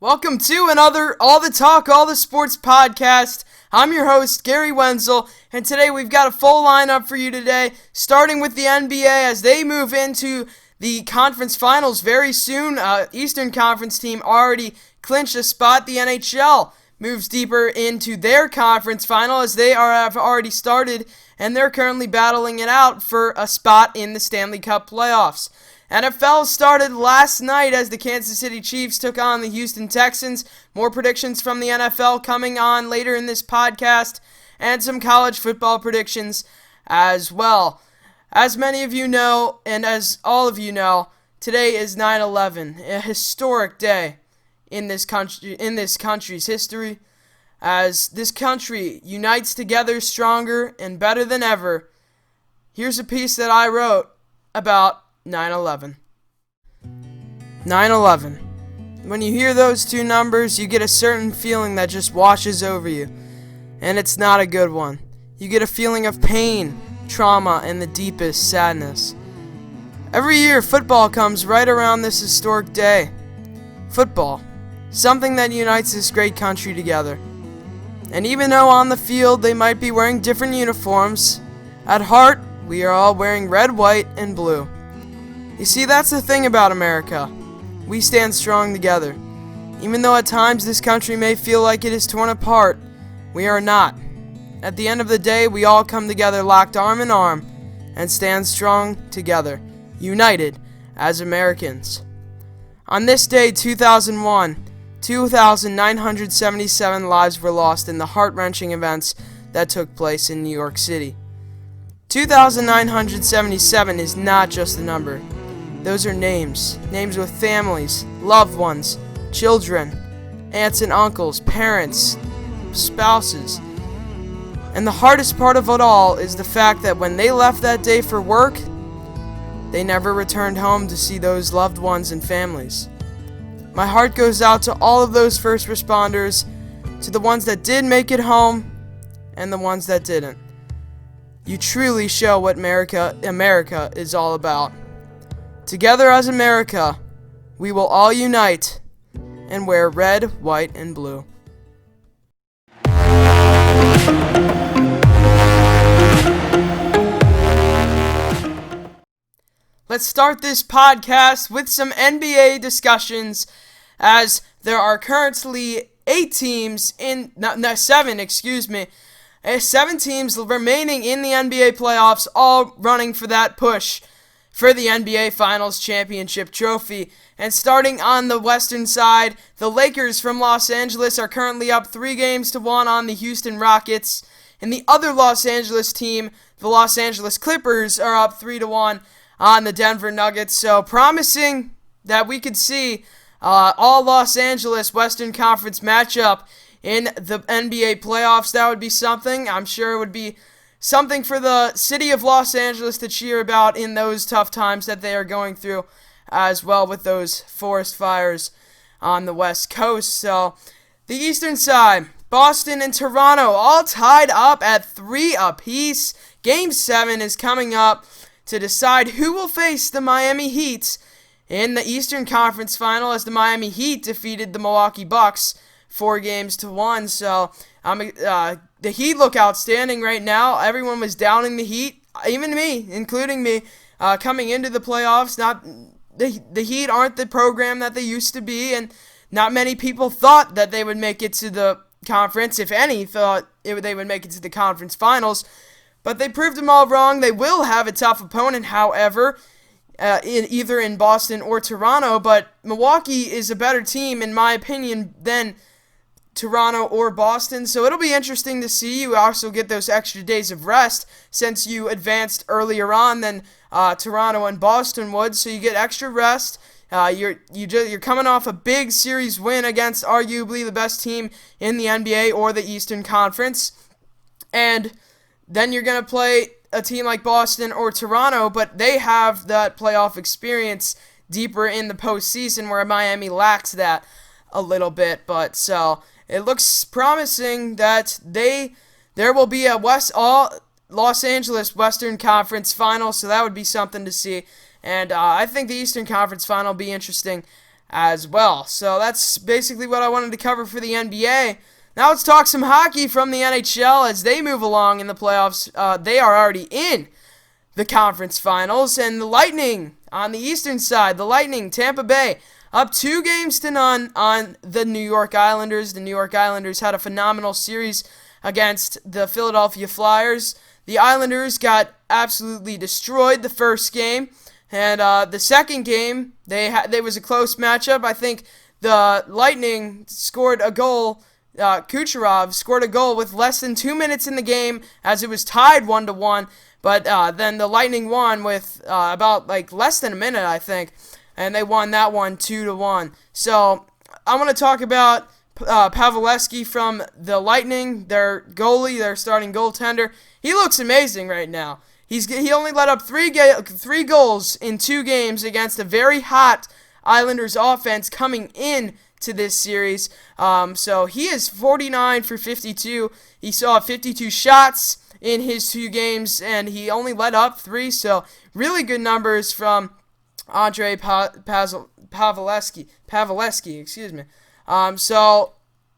Welcome to another All the Talk, All the Sports podcast. I'm your host, Gary Wenzel, and today we've got a full lineup for you today, starting with the NBA as they move into the conference finals very soon. Eastern Conference team already clinched a spot. The NHL moves deeper into their conference final as they have already started, and they're currently battling it out for a spot in the Stanley Cup playoffs. NFL started last night as the Kansas City Chiefs took on the Houston Texans. More predictions from the NFL coming on later in this podcast, and some college football predictions as well. As many of you know, and as all of you know, today is 9/11, a historic day in this country's history, as this country unites together stronger and better than ever. Here's a piece that I wrote about 9/11. 9/11. When you hear those two numbers, you get a certain feeling that just washes over you. And it's not a good one. You get a feeling of pain, trauma, and the deepest sadness. Every year, football comes right around this historic day. Football. Something that unites this great country together. And even though on the field they might be wearing different uniforms, at heart, we are all wearing red, white, and blue. You see, that's the thing about America. We stand strong together. Even though at times this country may feel like it is torn apart, we are not. At the end of the day, we all come together locked arm in arm and stand strong together, united as Americans. On this day, 2001, 2,977 lives were lost in the heart-wrenching events that took place in New York City. 2,977 is not just a number. Those are names with families, loved ones, children, aunts and uncles, parents, spouses. And the hardest part of it all is the fact that when they left that day for work, they never returned home to see those loved ones and families. My heart goes out to all of those first responders, to the ones that did make it home, and the ones that didn't. You truly show what America is all about. Together as America, we will all unite and wear red, white, and blue. Let's start this podcast with some NBA discussions, as there are currently 7 teams remaining in the NBA playoffs, all running for that push for the NBA Finals Championship trophy. And starting on the western side, the Lakers from Los Angeles are currently up 3-1 on the Houston Rockets. And the other Los Angeles team, the Los Angeles Clippers, are up 3-1 on the Denver Nuggets. So promising that we could see all Los Angeles Western Conference matchup in the NBA playoffs. That would be something. I'm sure it would be something for the city of Los Angeles to cheer about in those tough times that they are going through, as well with those forest fires on the West Coast. So the eastern side, Boston and Toronto all tied up at 3 apiece. Game 7 is coming up to decide who will face the Miami Heat in the Eastern Conference Final, as the Miami Heat defeated the Milwaukee Bucks 4-1. So the Heat look outstanding right now. Everyone was downing the Heat, even me, including me, coming into the playoffs. The Heat aren't the program that they used to be, and not many people thought that they would make it to the conference, if any thought they would make it to the conference finals. But they proved them all wrong. They will have a tough opponent, however, either in Boston or Toronto. But Milwaukee is a better team, in my opinion, than Toronto or Boston. So it'll be interesting to see. You also get those extra days of rest since you advanced earlier on than Toronto and Boston would. So you get extra rest. You're coming off a big series win against arguably the best team in the NBA or the Eastern Conference. And then you're going to play a team like Boston or Toronto, but they have that playoff experience deeper in the postseason, where Miami lacks that a little bit. But so it looks promising that there will be a Los Angeles Western Conference Final, so that would be something to see. And I think the Eastern Conference Final will be interesting as well. So that's basically what I wanted to cover for the NBA. Now let's talk some hockey from the NHL as they move along in the playoffs. They are already in the conference finals, and the Lightning on the eastern side, the Lightning, Tampa Bay, up 2-0 on the New York Islanders. The New York Islanders had a phenomenal series against the Philadelphia Flyers. The Islanders got absolutely destroyed the first game, and the second game, there was a close matchup. I think the Lightning scored a goal. Kucherov scored a goal with less than 2 minutes in the game as it was tied 1-1, but then the Lightning won with about less than a minute, I think, and they won that one 2-1. So I want to talk about Pavelski from the Lightning, their goalie, their starting goaltender. He looks amazing right now. He only let up three goals in 2 games against a very hot Islanders offense coming in to this series. So he is 49 for 52. He saw 52 shots in his 2 games, and he only let up 3. So really good numbers from Andrei Pavelski. Excuse me. So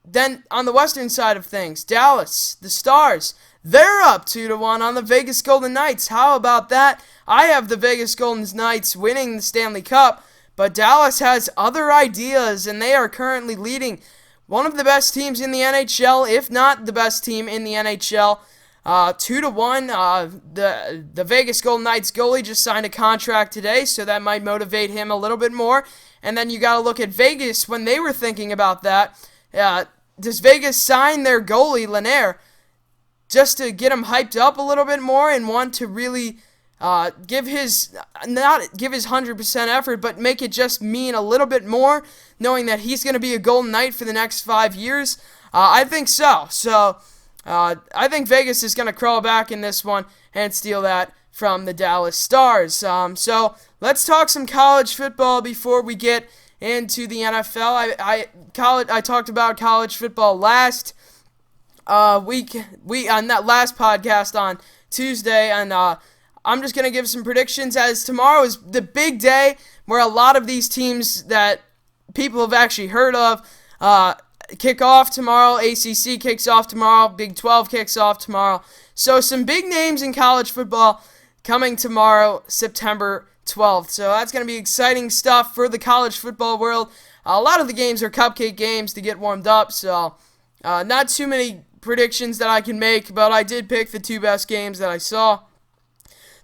then on the western side of things, Dallas, the Stars, they're up 2-1 on the Vegas Golden Knights. How about that? I have the Vegas Golden Knights winning the Stanley Cup, but Dallas has other ideas, and they are currently leading one of the best teams in the NHL, if not the best team in the NHL. 2-1. The Vegas Golden Knights goalie just signed a contract today, so that might motivate him a little bit more. And then you got to look at Vegas when they were thinking about that. Does Vegas sign their goalie, Lanier, just to get him hyped up a little bit more and want to really give his 100% effort, but make it just mean a little bit more, knowing that he's going to be a Golden Knight for the next 5 years? I think so. So I think Vegas is going to crawl back in this one and steal that from the Dallas Stars. So let's talk some college football before we get into the NFL. I talked about college football last week on that last podcast on Tuesday, and I'm just going to give some predictions, as tomorrow is the big day where a lot of these teams that people have actually heard of kick off tomorrow. ACC kicks off tomorrow. Big 12 kicks off tomorrow. So some big names in college football coming tomorrow, September 12th. So that's going to be exciting stuff for the college football world. A lot of the games are cupcake games to get warmed up, so not too many predictions that I can make, but I did pick the 2 best games that I saw.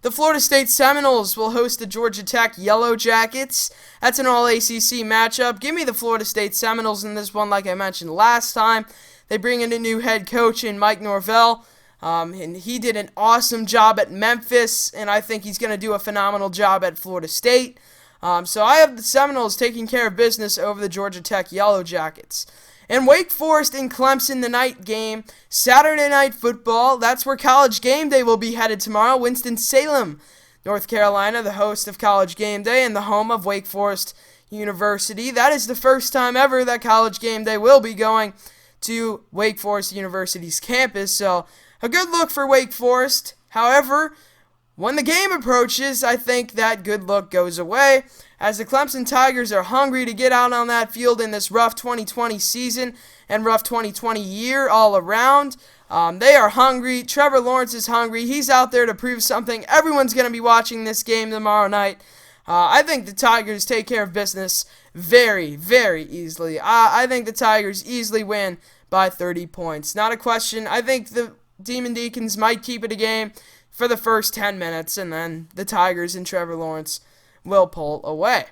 The Florida State Seminoles will host the Georgia Tech Yellow Jackets. That's an all-ACC matchup. Give me the Florida State Seminoles in this one, like I mentioned last time. They bring in a new head coach in Mike Norvell, and he did an awesome job at Memphis, and I think he's going to do a phenomenal job at Florida State. So I have the Seminoles taking care of business over the Georgia Tech Yellow Jackets. And Wake Forest and Clemson, the night game, Saturday Night Football. That's where College Game Day will be headed tomorrow. Winston-Salem, North Carolina, the host of College Game Day and the home of Wake Forest University. That is the first time ever that College Game Day will be going to Wake Forest University's campus. So a good look for Wake Forest. However, when the game approaches, I think that good look goes away, as the Clemson Tigers are hungry to get out on that field in this rough 2020 season and rough 2020 year all around. They are hungry. Trevor Lawrence is hungry. He's out there to prove something. Everyone's going to be watching this game tomorrow night. I think the Tigers take care of business very, very easily. I think the Tigers easily win by 30 points. Not a question. I think the Demon Deacons might keep it a game for the first 10 minutes, and then the Tigers and Trevor Lawrence will pull away.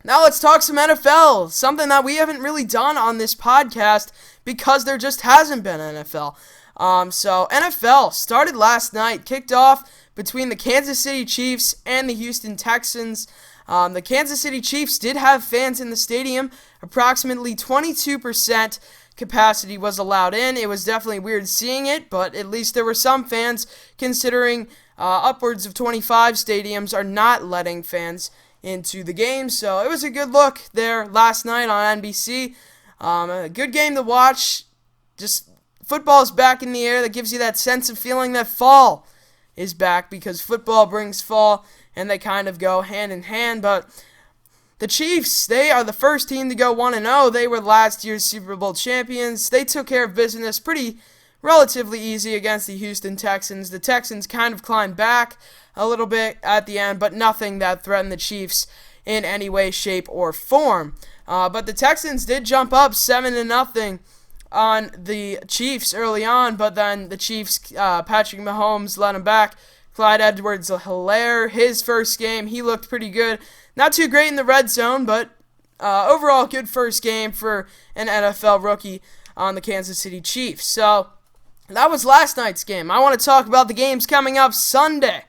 Now let's talk some NFL, something that we haven't really done on this podcast because there just hasn't been NFL. So NFL started last night, kicked off between the Kansas City Chiefs and the Houston Texans. The Kansas City Chiefs did have fans in the stadium. Approximately 22% capacity was allowed in. It was definitely weird seeing it, but at least there were some fans, considering upwards of 25 stadiums are not letting fans into the game. So it was a good look there last night on NBC. A good game to watch. Just football's back in the air. That gives you that sense of feeling that fall is back, because football brings fall and they kind of go hand in hand. But The Chiefs, they are the first team to go 1-0. They were last year's Super Bowl champions. They took care of business pretty relatively easy against the Houston Texans. The Texans kind of climbed back a little bit at the end, but nothing that threatened the Chiefs in any way, shape, or form. But the Texans did jump up 7-0 on the Chiefs early on, but then the Chiefs, Patrick Mahomes led them back. Clyde Edwards-Helaire, his first game, he looked pretty good. Not too great in the red zone, but overall good first game for an NFL rookie on the Kansas City Chiefs. So that was last night's game. I want to talk about the games coming up Sunday.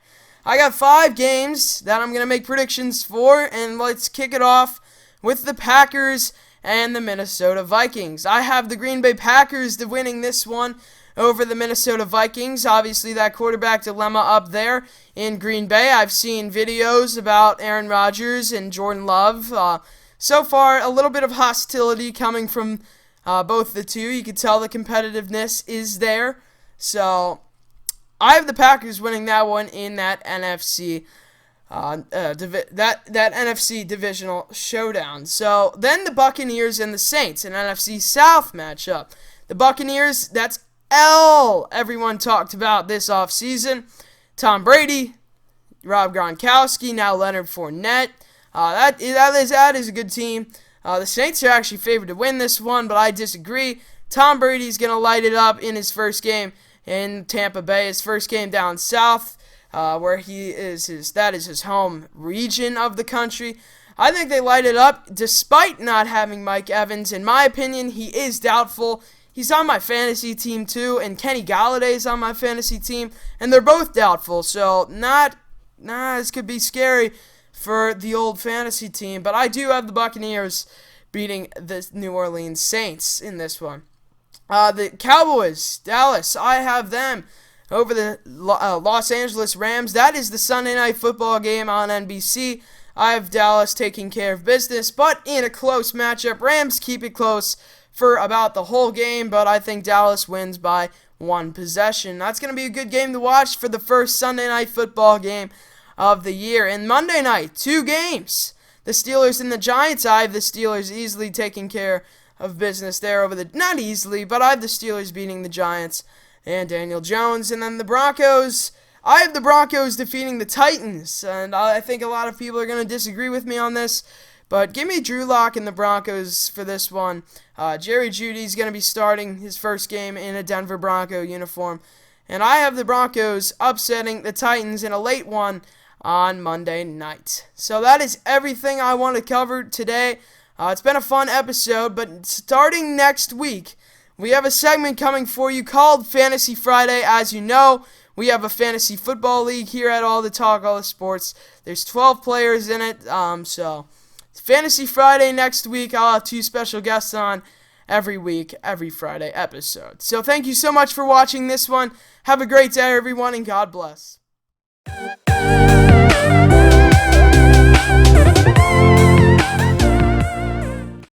I got 5 games that I'm going to make predictions for, and let's kick it off with the Packers and the Minnesota Vikings. I have the Green Bay Packers winning this one over the Minnesota Vikings. Obviously, that quarterback dilemma up there in Green Bay. I've seen videos about Aaron Rodgers and Jordan Love. So far, a little bit of hostility coming from both the two. You can tell the competitiveness is there. So I have the Packers winning that one in that NFC NFC divisional showdown. So then the Buccaneers and the Saints, an NFC South matchup. The Buccaneers, that's everyone talked about this offseason. Tom Brady, Rob Gronkowski, now Leonard Fournette. That is a good team. The Saints are actually favored to win this one, but I disagree. Tom Brady's going to light it up in his first game in Tampa Bay, his first game down south, where that is his home region of the country. I think they light it up despite not having Mike Evans. In my opinion, he is doubtful. He's on my fantasy team too, and Kenny Galladay's on my fantasy team, and they're both doubtful. So this could be scary for the old fantasy team, but I do have the Buccaneers beating the New Orleans Saints in this one. The Cowboys, Dallas, I have them over the Los Angeles Rams. That is the Sunday Night Football game on NBC. I have Dallas taking care of business, but in a close matchup. Rams keep it close for about the whole game, but I think Dallas wins by 1 possession. That's going to be a good game to watch for the first Sunday Night Football game of the year. And Monday night, 2 games. The Steelers and the Giants. I have the Steelers easily taking care of business there not easily, but I have the Steelers beating the Giants and Daniel Jones. And then the Broncos, I have the Broncos defeating the Titans, and I think a lot of people are going to disagree with me on this, but give me Drew Lock and the Broncos for this one. Jerry Jeudy's going to be starting his first game in a Denver Bronco uniform, and I have the Broncos upsetting the Titans in a late one on Monday night. So that is everything I want to cover today. It's been a fun episode, but starting next week, we have a segment coming for you called Fantasy Friday. As you know, we have a fantasy football league here at All the Talk, All the Sports. There's 12 players in it, so Fantasy Friday next week. I'll have 2 special guests on every week, every Friday episode. So thank you so much for watching this one. Have a great day, everyone, and God bless.